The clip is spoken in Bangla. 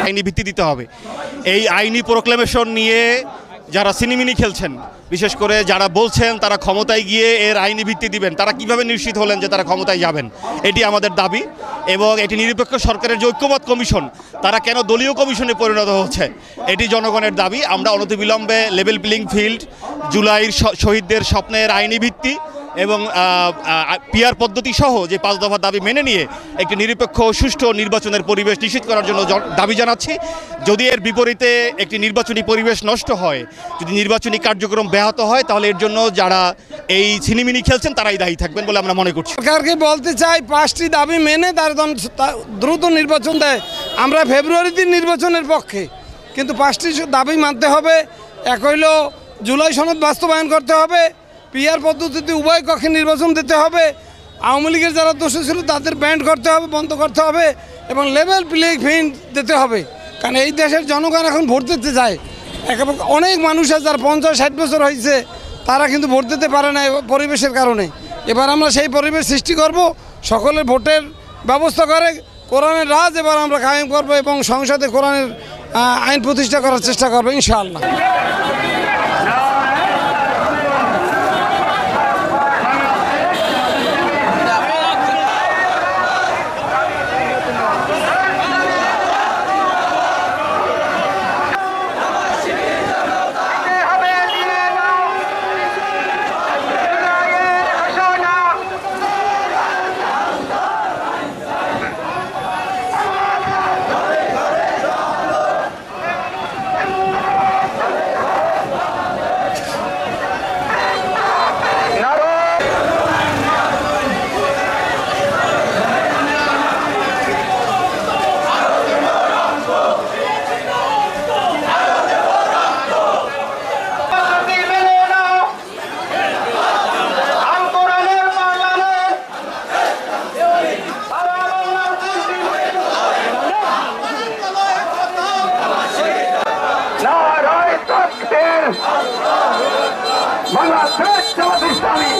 আইনি ভিত্তি দিতে হবে। এই আইনি প্রোক্লেমেশন নিয়ে যারা সিনেমিনি খেলছেন, বিশেষ করে যারা বলছেন তারা ক্ষমতায় গিয়ে এর আইনি ভিত্তি দিবেন, তারা কিভাবে নিশ্চিত হলেন যে তারা ক্ষমতায় যাবেন? এটি আমাদের দাবি। এবং এটি নিরপেক্ষ সরকারের যে ঐক্যমত কমিশন, তারা কেন দলীয় কমিশনে পরিণত হচ্ছে, এটি জনগণের দাবি। আমরা অনতিবিলম্বে লেভেল প্লেইং ফিল্ড, জুলাইয়ের শহীদদের স্বপ্নের আইনি ভিত্তি এবং পিআর পদ্ধতি সহ যে 5 দফা দাবি মেনে নিয়ে একটি নিরপেক্ষ ও সুষ্ঠু নির্বাচনের পরিবেশ নিশ্চিত করার জন্য দাবি জানাচ্ছি। যদি এর বিপরীতে একটি নির্বাচনী পরিবেশ নষ্ট হয়, যদি নির্বাচনী কার্যক্রম ব্যাহত হয়, তাহলে এর জন্য যারা এই ছিনিমিনি খেলছেন তারাই দায়ী থাকবেন বলে আমরা মনে করছি। সরকারকে বলতে চাই 5টি দাবি মেনে তার দ্রুত নির্বাচন দেয়। আমরা ফেব্রুয়ারিতে নির্বাচনের পক্ষে, কিন্তু 5টি দাবি মানতে হবে। এক হইল জুলাই সনদ বাস্তবায়ন করতে হবে, পিআর পদ্ধতিতে উভয় কক্ষে নির্বাচন দিতে হবে, আওয়ামী লীগের যারা দোষী ছিল তাদের ব্যান্ড করতে হবে, বন্ধ করতে হবে, এবং লেভেল প্লেইং ফিল্ড দিতে হবে। কারণ এই দেশের জনগণ এখন ভোট দিতে চায়। অনেক মানুষ আছে যারা 50-60 বছর হয়েছে, তারা কিন্তু ভোট দিতে পারে না পরিবেশের কারণে। এবার আমরা সেই পরিবেশ সৃষ্টি করব, সকলের ভোটের ব্যবস্থা করে কোরআনের রাজ এবার আমরা কায়েম করব এবং সংসদে কোরআনের আইন প্রতিষ্ঠা করার চেষ্টা করবো ইনশাআল্লাহ। বাংলাদেশ জামাত ইসলামী